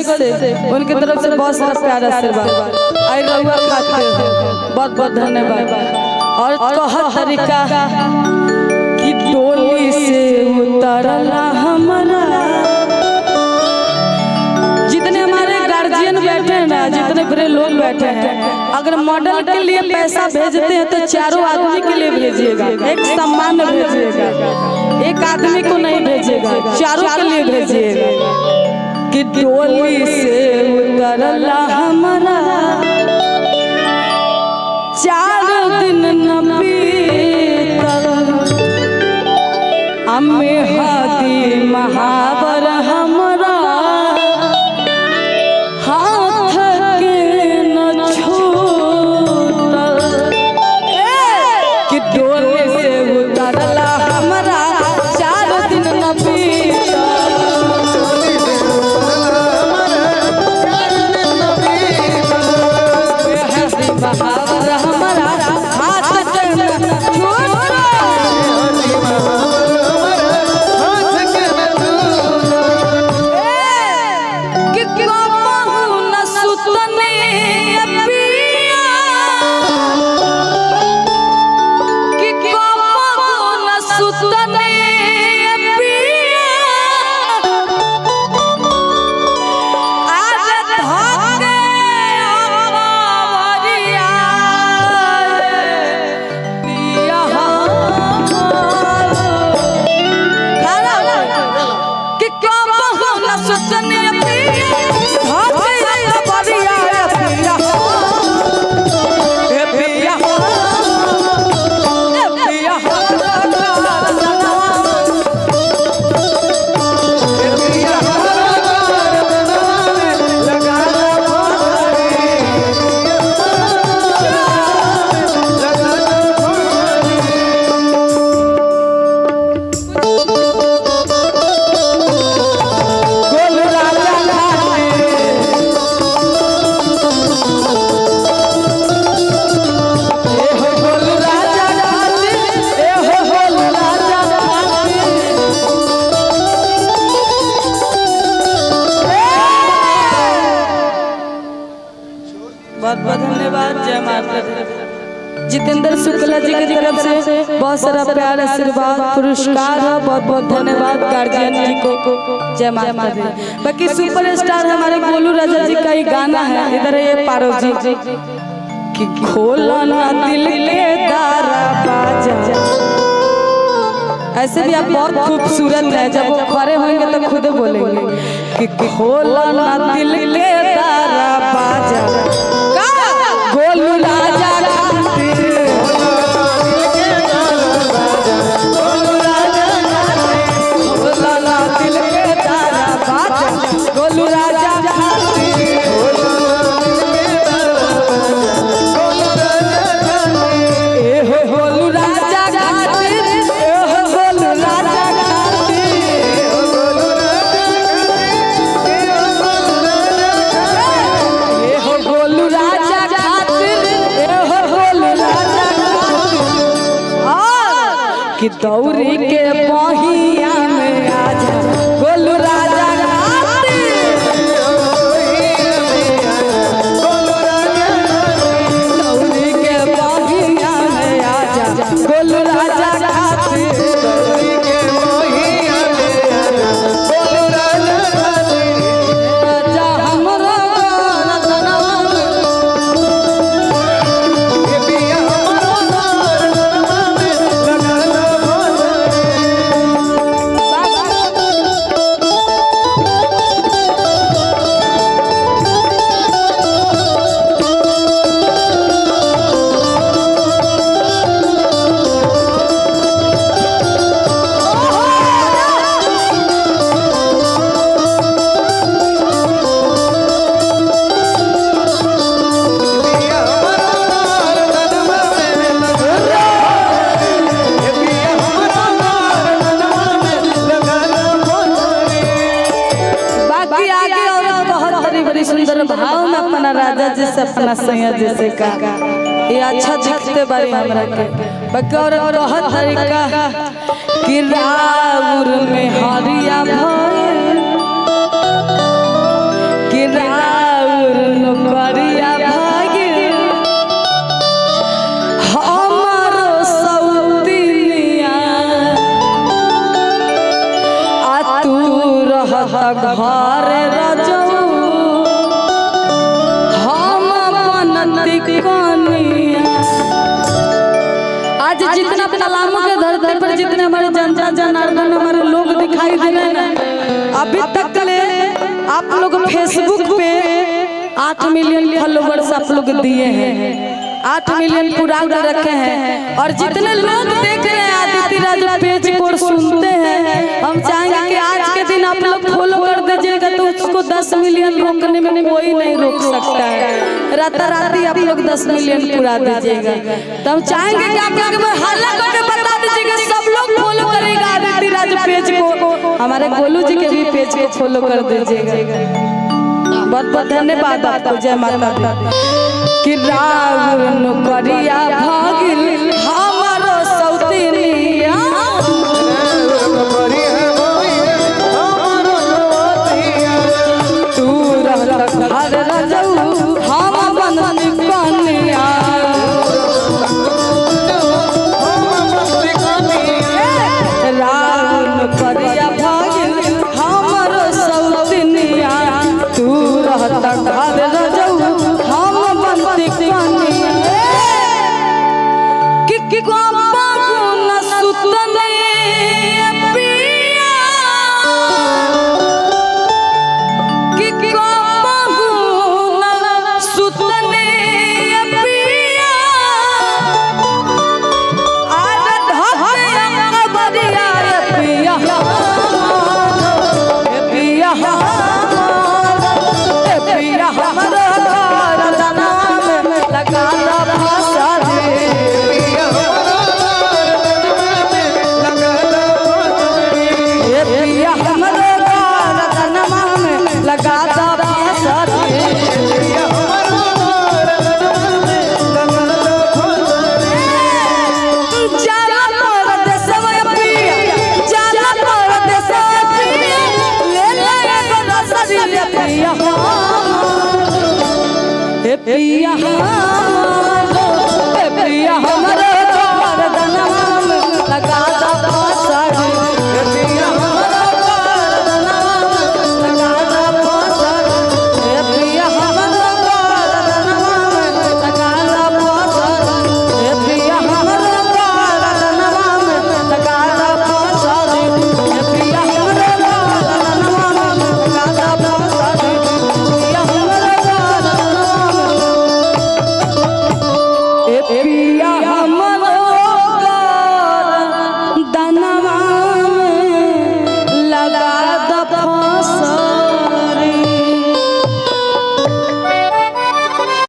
से उनकी तरफ से बहुत सारा प्यार आशीर्वाद आई रहुआ खाते बहुत बहुत धन्यवाद। और कहा तरीका कि डोली से उतरला हमारा, जितने हमारे गार्जियन बैठे हैं ना, जितने बड़े लोग बैठे हैं, अगर मॉडल के लिए पैसा भेजते हैं तो चारों आदमी के लिए भेजिएगा, एक सम्मान भेजिएगा, एक आदमी को नहीं भेजिएगा, चारों के लिए भेजिएगा कि डोली से उतरला हमारा 4 दिन न बीतल हमें हाथी महावर हमारा हाथ के न छूटल कि डोली से उतरला हमारा 4 दिन न बीतल महावर हमारा हाथ के न छूटल बहुत बहुत धन्यवाद। जय माता। जितेंद्र शुक्ला जी की तरफ से बहुत सारा प्यार आशीर्वाद पुरस्कार है, बहुत बहुत धन्यवाद गार्जियन जी को। जय माता दी। बाकी सुपरस्टार हमारे गोलू राजा जी का ही गाना है, इधर ये पारो जी कि खोला ना दिल के दरवाजा। ऐसे भी आप बहुत खूबसूरत है, जब वो खड़े होंगे तो खुद बोलेंगे कि खोला ना दिल के दरवाजा गोलू राजा खातिर, खोला ना दिल के दरवाजा गोलू राजा खातिर, ए हो गोलू राजा खातिर, ए हो गोलू राजा खातिर, ए हो गोलू राजा कि दौरी के बहिया में आजा गोलू राजा खातिर, से अपना सैया जैसे का ये अच्छा दिखते बारी हमरा के बकौर कहत तरीका कि राउर में हरिया भइल कि राउर नौकरिया भागिल हमारो सौतिनिया आ तू रहत घर रजऊ हम बनती कनिया। आज जितना पलामू के धरती पर जितने हमारे जनता जनार्दन हमारे लोग दिखाई दे रहे हैं अभी तक ले आप लोग फेसबुक पे 8 मिलियन फॉलोवर्स आप लोग दिए हैं 8 मिलियन पूरा कर रखे हैं और जितने लोग देख रहे हैं आदित्य राज पेज को सुनते हैं हम चाहेंगे कि आज के दिन आप लोग फॉलो कर दीजिएगा तो उसको 10 मिलियन रोकने में कोई नहीं रोक सकता है। राताराती आप लोग 10 मिलियन पूरा दीजिएगा तो हम चाहेंगे कि आप लोग हल्ला करके बता दीजिएगा सब लोग फॉलो करेगा आदित्य राज पेज को हमारे गोलू जी के भी पेज को फॉलो कर दीजिएगा। बहुत बहुत धन्यवाद आपको। जय माता दी। कि राउर नौकरिया भागिल हमारो सौतिनिया तू रहत घर रजऊ हम बनती कनिया राउर नौकरिया भागिल हमारो सौतिनिया तू रहत घर रजऊ हम बनती कनिया कि गोपा गुन सुतने पिया कि गोपा गुन सुतने पिया आज धके कबरिया पिया पिया पिया हमरो घर नाम लगा